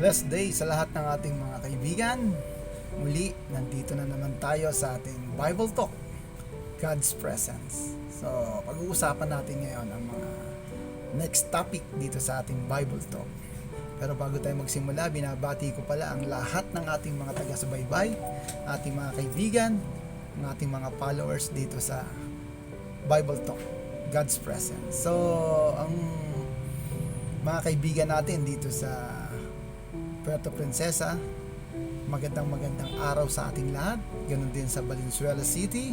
Blessed day sa lahat ng ating mga kaibigan. Muli, nandito na naman tayo sa ating Bible Talk, God's Presence. So, pag-uusapan natin ngayon ang mga next topic dito sa ating Bible Talk. Pero bago tayo magsimula, binabati ko pala ang lahat ng ating mga taga-subaybay, ating mga kaibigan, ang ating mga followers dito sa Bible Talk, God's Presence. So, ang mga kaibigan natin dito sa Puerto Princesa, magandang araw sa ating lahat, ganun din sa Valenzuela City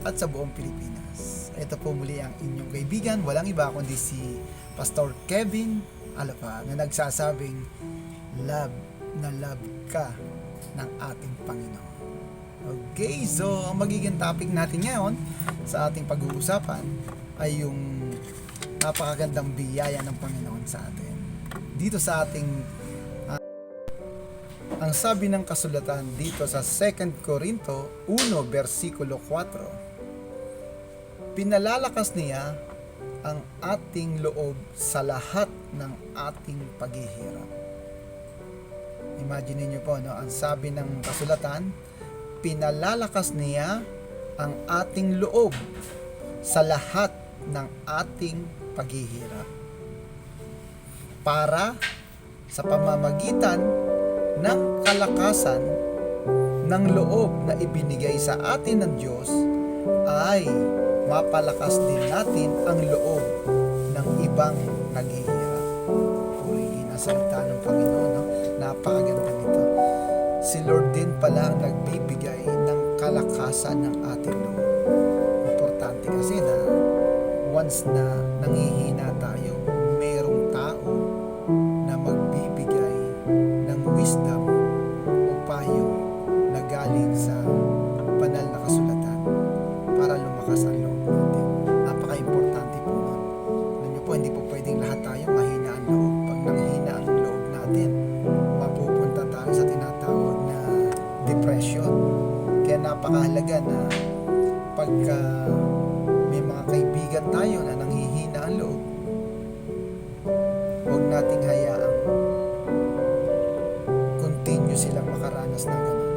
at sa buong Pilipinas. Ito po muli ang inyong kaibigan, walang iba kundi si Pastor Kevin Alapa na nagsasabing love na love ka ng ating Panginoon. Okay, so ang magiging topic natin ngayon sa ating pag-uusapan ay yung napakagandang biyaya ng Panginoon sa atin. Dito sa ating ang sabi ng kasulatan dito sa 2 Corinto 1 versikulo 4, pinalalakas niya ang ating loob sa lahat ng ating paghihirap. Imagine niyo po, no? Ang sabi ng kasulatan, pinalalakas niya ang ating loob sa lahat ng ating paghihirap para sa pamamagitan ng kalakasan ng loob na ibinigay sa atin ng Diyos ay mapalakas din natin ang loob ng ibang naghihirap. Purihin ang salita ng Panginoon, no? Napakaganda nito. Si Lord din pala ang nagbibigay ng kalakasan ng ating loob. Importante kasi na once na nanghihina tayo, merong tao na magbibigay ng wisdom o payo na galing sa banal na kasulatan para lumakas ang loob natin. Napaka-importante po nun. Alam niyo po, hindi po pwedeng lahat tayo mahina ang loob. Pag nanghina ang loob natin, mapupunta tayo sa tinatawag na depression. Kaya napakahalaga na pagka may mga kaibigan tayo na nanghihina ang loob, huwag nating hayaang continue silang makaranas ng gano'n.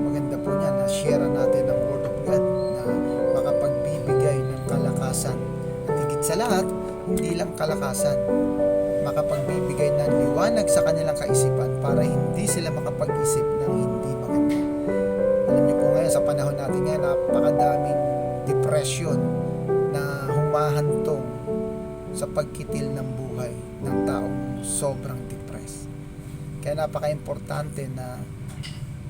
Maganda po niya na share natin ang Word of God na makapagbibigay ng kalakasan. At higit sa lahat, hindi lang kalakasan, makapagbibigay ng liwanag sa kanilang kaisipan para hindi sila makapag-isip ng hindi maganda. Alam niyo po ngayon, sa panahon natin ngayon, napakadaming depression na humahantong sa pagkitil ng buhay ng taong sobrang depressed. Kaya napaka-importante na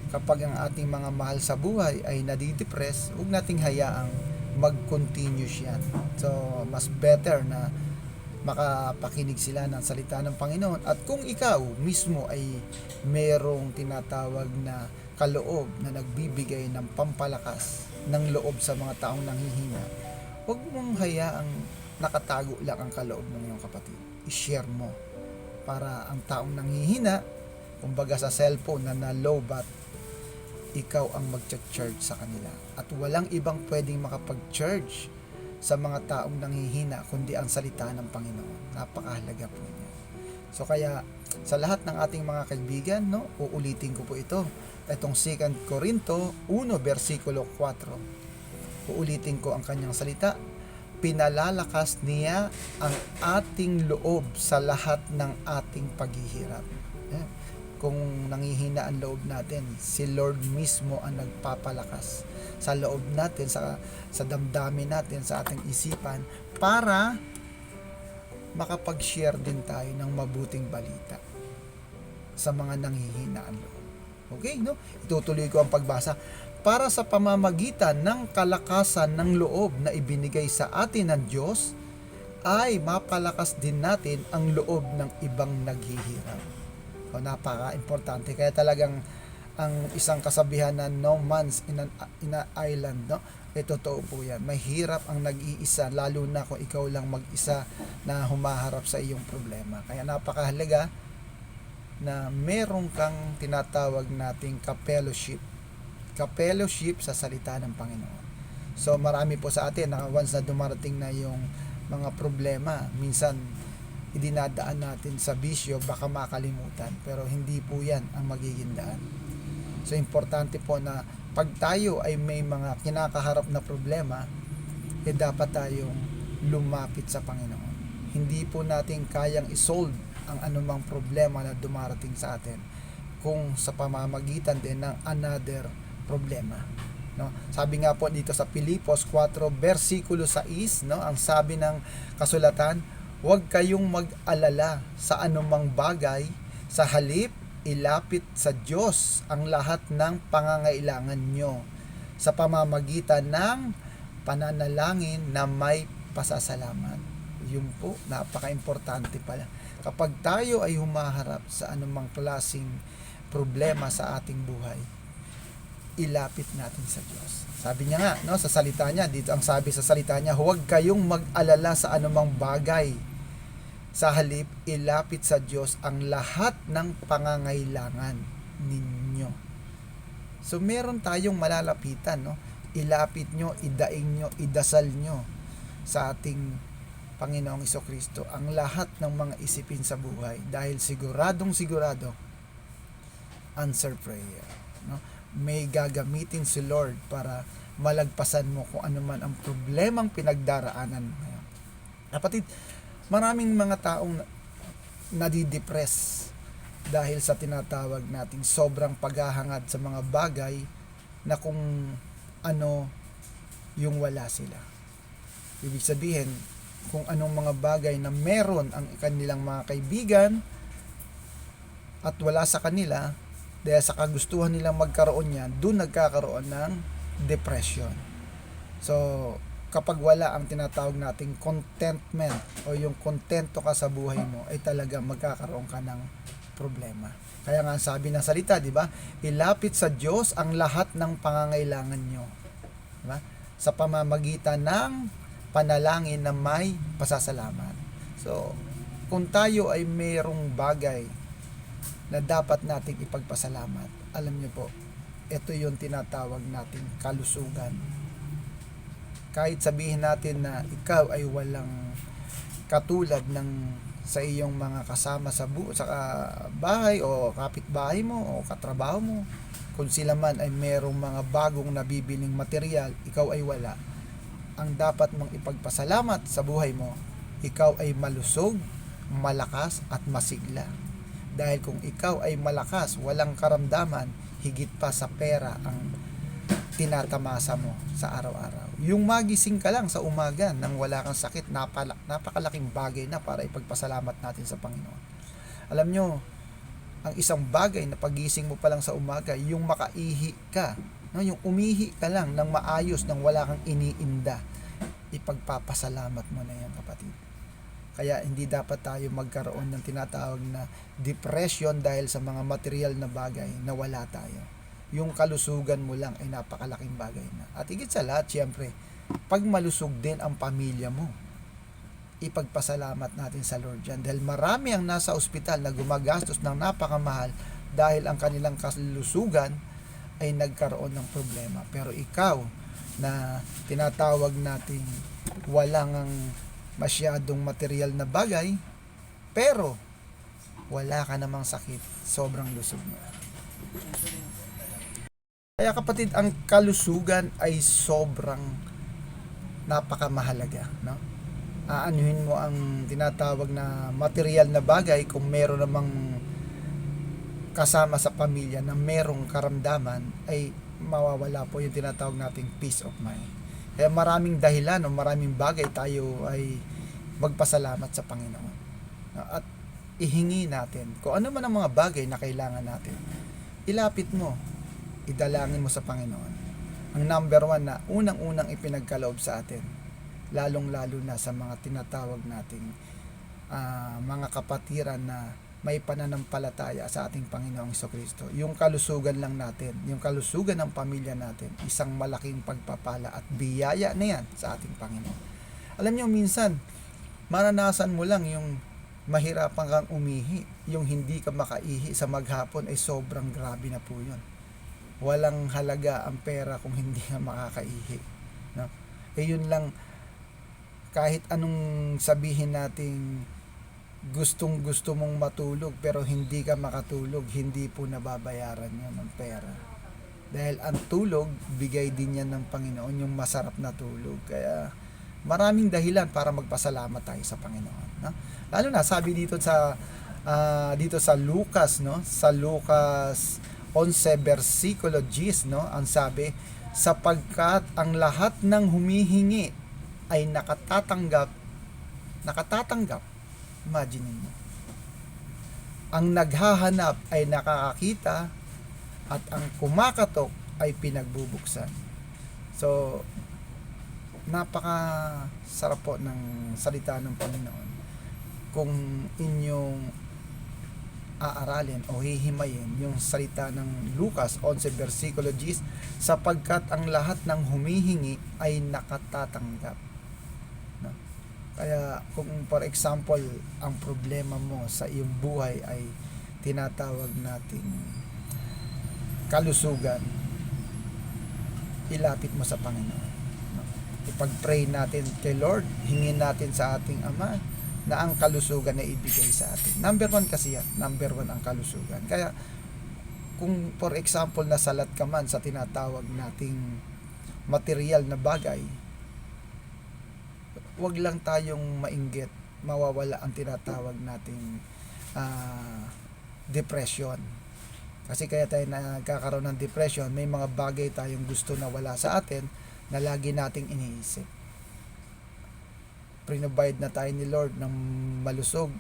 kapag ang ating mga mahal sa buhay ay nadidepress, huwag nating hayaang mag-continue siya. So, mas better na makapakinig sila ng salita ng Panginoon. At kung ikaw mismo ay merong tinatawag na kaloob na nagbibigay ng pampalakas ng loob sa mga taong nanghihina, huwag mong hayaang nakatago lang ang kaloob ng iyong kapatid. I-share mo para ang taong nanghihina, kumbaga sa cellphone na na-lowbat, ikaw ang mag-charge sa kanila. At walang ibang pwedeng makapag-charge sa mga taong nanghihina kundi ang salita ng Panginoon. Napakahalaga po niya. So kaya sa lahat ng ating mga kaibigan, no, uulitin ko po ito. Itong 2 Corinto 1 versikulo 4. Uulitin ko ang kanyang salita. Pinalalakas niya ang ating loob sa lahat ng ating paghihirap. Kung nanghihina ang loob natin, si Lord mismo ang nagpapalakas sa loob natin, sa damdamin natin, sa ating isipan, para makapag-share din tayo ng mabuting balita sa mga nanghihina ang loob. Okay, no? Itutuloy ko ang pagbasa. Para sa pamamagitan ng kalakasan ng loob na ibinigay sa atin ng Diyos, ay mapalakas din natin ang loob ng ibang naghihirap. So, napaka-importante. Kaya talagang ang isang kasabihan na no man's in an island, no? Totoo po yan. Mahirap ang nag-iisa, lalo na kung ikaw lang mag-isa na humaharap sa iyong problema. Kaya napakahalaga na meron kang tinatawag nating ka-fellowship sa salita ng Panginoon. So marami po sa atin na once na dumarating na yung mga problema, minsan idinadaan natin sa bisyo, baka makalimutan. Pero hindi po yan ang magiging daan. So importante po na pag tayo ay may mga kinakaharap na problema, dapat tayong lumapit sa Panginoon. Hindi po natin kayang isolve ang anumang problema na dumarating sa atin kung sa pamamagitan din ng another problema, no? Sabi nga po dito sa Filipos 4 versikulo 6, no, ang sabi ng kasulatan, huwag kayong mag-alala sa anumang bagay, sa halip ilapit sa Diyos ang lahat ng pangangailangan nyo sa pamamagitan ng pananalangin na may pasasalamat. Yun po, napaka-importante pala. Kapag tayo ay humaharap sa anumang klaseng problema sa ating buhay, ilapit natin sa Diyos. Sabi niya nga, no, sa salita niya, dito ang sabi sa salita niya, huwag kayong mag-alala sa anumang bagay. Sa halip, ilapit sa Diyos ang lahat ng pangangailangan ninyo. So, meron tayong malalapitan, no? Ilapit nyo, idaing nyo, idasal nyo sa ating Panginoong Jesucristo ang lahat ng mga isipin sa buhay, dahil siguradong sigurado answer prayer, no? May gagamitin si Lord para malagpasan mo kung ano man ang problemang pinagdaraanan mo. Kapatid, maraming mga taong nadidepress dahil sa tinatawag nating sobrang paghahangad sa mga bagay na kung ano yung wala sila. Ibig sabihin, kung anong mga bagay na meron ang kanilang mga kaibigan at wala sa kanila, dahil sa kagustuhan nilang magkaroon yan, doon nagkakaroon ng depression. So, kapag wala ang tinatawag nating contentment o yung kontento ka sa buhay mo, ay talaga magkakaroon ka ng problema. Kaya nga sabi ng salita, di ba? Ilapit sa Diyos ang lahat ng pangangailangan nyo. Di ba? Sa pamamagitan ng panalangin na may pasasalamat. So, kung tayo ay mayroong bagay na dapat nating ipagpasalamat, alam niyo po, ito yung tinatawag nating kalusugan. Kahit sabihin natin na ikaw ay walang katulad ng sa iyong mga kasama sa bahay o kapitbahay mo o katrabaho mo, kung sila man ay merong mga bagong nabibiling material, ikaw ay wala, ang dapat mong ipagpasalamat sa buhay mo, ikaw ay malusog, malakas at masigla. Dahil kung ikaw ay malakas, walang karamdaman, higit pa sa pera ang tinatamasa mo sa araw-araw. Yung magising ka lang sa umaga nang wala kang sakit, napakalaking bagay na para ipagpasalamat natin sa Panginoon. Alam nyo, ang isang bagay na pagising mo pa lang sa umaga, yung makaihi ka, no? Yung umihi ka lang ng maayos nang wala kang iniinda, ipagpapasalamat mo na yan, kapatid. Kaya hindi dapat tayo magkaroon ng tinatawag na depression dahil sa mga material na bagay na wala tayo. Yung kalusugan mo lang ay napakalaking bagay na. At higit sa lahat, siyempre, pag malusog din ang pamilya mo, ipagpasalamat natin sa Lord dyan. Dahil marami ang nasa ospital na gumagastos ng napakamahal dahil ang kanilang kalusugan ay nagkaroon ng problema. Pero ikaw na tinatawag nating walang masyadong material na bagay, pero wala ka namang sakit, sobrang lusog mo. Kaya kapatid, ang kalusugan ay sobrang napakamahalaga, no? Aanuhin mo ang tinatawag na material na bagay kung meron namang kasama sa pamilya na merong karamdaman, ay mawawala po yung tinatawag nating peace of mind. Kaya maraming dahilan o maraming bagay tayo ay magpasalamat sa Panginoon. At ihingi natin kung ano man ang mga bagay na kailangan natin. Ilapit mo, idalangin mo sa Panginoon. Ang number 1 na unang-unang ipinagkaloob sa atin, lalong-lalo na sa mga tinatawag nating mga kapatiran na may pananampalataya sa ating Panginoong Jesucristo. Yung kalusugan lang natin, yung kalusugan ng pamilya natin, isang malaking pagpapala at biyaya na yan sa ating Panginoon. Alam niyo, minsan, maranasan mo lang yung mahirapan kang umihi, yung hindi ka makaihi sa maghapon, ay sobrang grabe na po yun. Walang halaga ang pera kung hindi ka makakaihi, no? Yun lang, kahit anong sabihin nating gustong gusto mong matulog pero hindi ka makatulog, hindi po nababayaran yun ng pera. Dahil ang tulog, bigay din yan ng Panginoon, yung masarap na tulog. Kaya maraming dahilan para magpasalamat tayo sa Panginoon, no? Lalo na sabi dito sa Lucas, no? Sa Lucas 11 versikulo 10, no? Ang sabi, sapagkat ang lahat ng humihingi ay nakatatanggap. Imagine mo. Ang naghahanap ay nakakakita at ang kumakatok ay pinagbubuksan. So, napaka sarap po ng salita ng Panginoon. Kung inyong aaralin o hihimayin yung salita ng Lucas 11 versikulo 10, sapagkat ang lahat ng humihingi ay nakatatanggap. No? Kaya kung for example, ang problema mo sa iyong buhay ay tinatawag nating kalusugan, ilapit mo sa Panginoon. No? Ipag-pray natin kay Lord, hingin natin sa ating Ama na ang kalusugan na ibigay sa atin. Number 1 kasi yan. Number 1 ang kalusugan. Kaya, kung for example, nasalat ka man sa tinatawag nating material na bagay, wag lang tayong mainggit, mawawala ang tinatawag nating depression. Kasi kaya tayo nagkakaroon ng depression, may mga bagay tayong gusto na wala sa atin na lagi nating iniisip. Prinobide na tayo ni Lord ng malusog,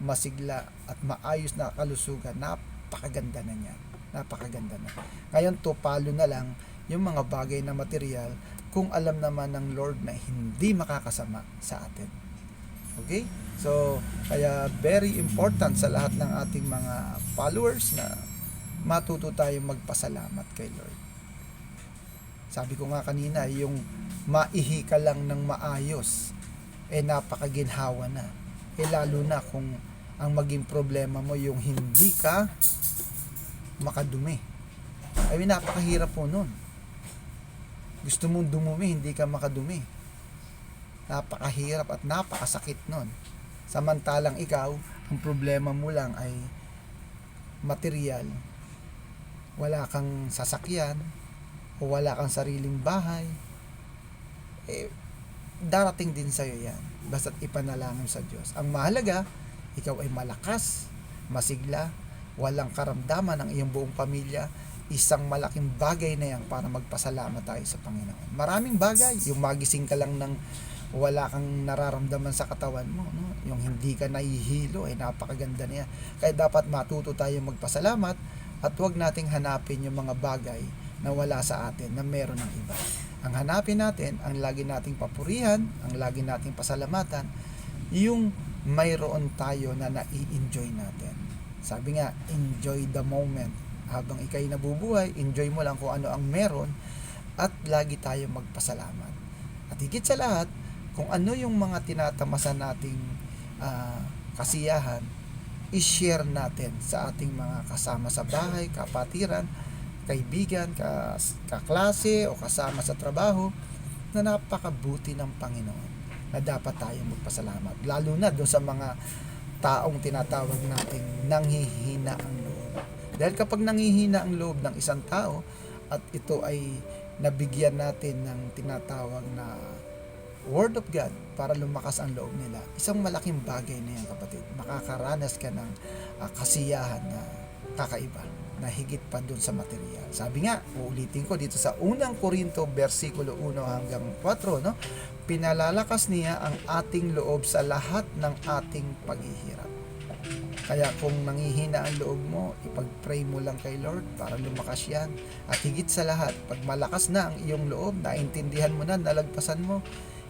masigla at maayos na kalusugan. Napakaganda na niyan. Napakaganda na. Ngayon, tupalo na lang yung mga bagay na material kung alam naman ng Lord na hindi makakasama sa atin. Okay? So, kaya very important sa lahat ng ating mga followers na matuto tayong magpasalamat kay Lord. Sabi ko nga kanina, yung maihi ka lang ng maayos, napakaginhawa na. Lalo na kung ang maging problema mo yung hindi ka makadumi. Napakahirap po nun. Gusto mong dumumi, hindi ka makadumi. Napakahirap at napakasakit nun. Samantalang ikaw, ang problema mo lang ay material. Wala kang sasakyan o wala kang sariling bahay. Darating din sa'yo yan. Basta't ipanalangin sa Diyos. Ang mahalaga, ikaw ay malakas, masigla, walang karamdaman ng iyong buong pamilya. Isang malaking bagay na yan para magpasalamat tayo sa Panginoon. Maraming bagay. Yung magising ka lang ng wala kang nararamdaman sa katawan mo, no? Yung hindi ka nahihilo, napakaganda niya. Kaya dapat matuto tayo magpasalamat at huwag nating hanapin yung mga bagay na wala sa atin, na meron ng iba. Ang hanapin natin, ang lagi nating papurihan, ang lagi nating pasalamatan, yung mayroon tayo na nai-enjoy natin. Sabi nga, enjoy the moment. Habang ikay nabubuhay, enjoy mo lang kung ano ang meron at lagi tayo magpasalamat. At higit sa lahat, kung ano yung mga tinatamasan nating kasiyahan, i-share natin sa ating mga kasama sa bahay, kapatiran, kaibigan, kaklase o kasama sa trabaho, na napakabuti ng Panginoon na dapat tayong magpasalamat. Lalo na doon sa mga taong tinatawag nating nanghihina ang loob. Dahil kapag nanghihina ang loob ng isang tao at ito ay nabigyan natin ng tinatawag na Word of God para lumakas ang loob nila, isang malaking bagay na yan, kapatid. Makakaranas ka ng kasiyahan na kakaiba, na higit pa dun sa material. Sabi nga, uulitin ko dito sa unang Korinto versikulo 1 hanggang 4, no? Pinalalakas niya ang ating loob sa lahat ng ating paghihirap. Kaya kung nanghihina ang loob mo, ipag-pray mo lang kay Lord para lumakas yan. At higit sa lahat, pag malakas na ang iyong loob, naintindihan mo na, nalagpasan mo,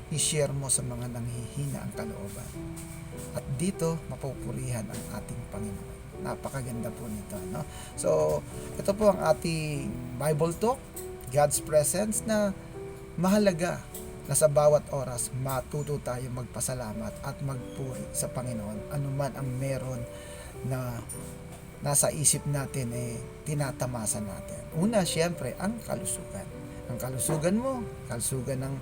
i-share mo sa mga nanghihina ang kalooban. At dito, mapupurihan ang ating Panginoon. Napakaganda po nito, no? So, ito po ang ating Bible Talk, God's Presence, na mahalaga na sa bawat oras matuto tayo magpasalamat at magpuri sa Panginoon. Ano man ang meron na nasa isip natin, tinatamasa natin. Una, syempre, ang kalusugan. Ang kalusugan mo, kalusugan ng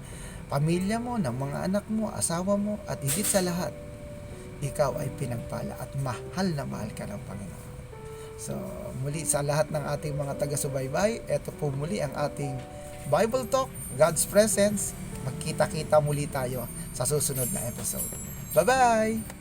pamilya mo, ng mga anak mo, asawa mo, at higit sa lahat, ikaw ay pinagpala at mahal na mahal ka ng Panginoon. So, muli sa lahat ng ating mga taga-subaybay, ito po muli ang ating Bible Talk, God's Presence. Magkita-kita muli tayo sa susunod na episode. Bye-bye!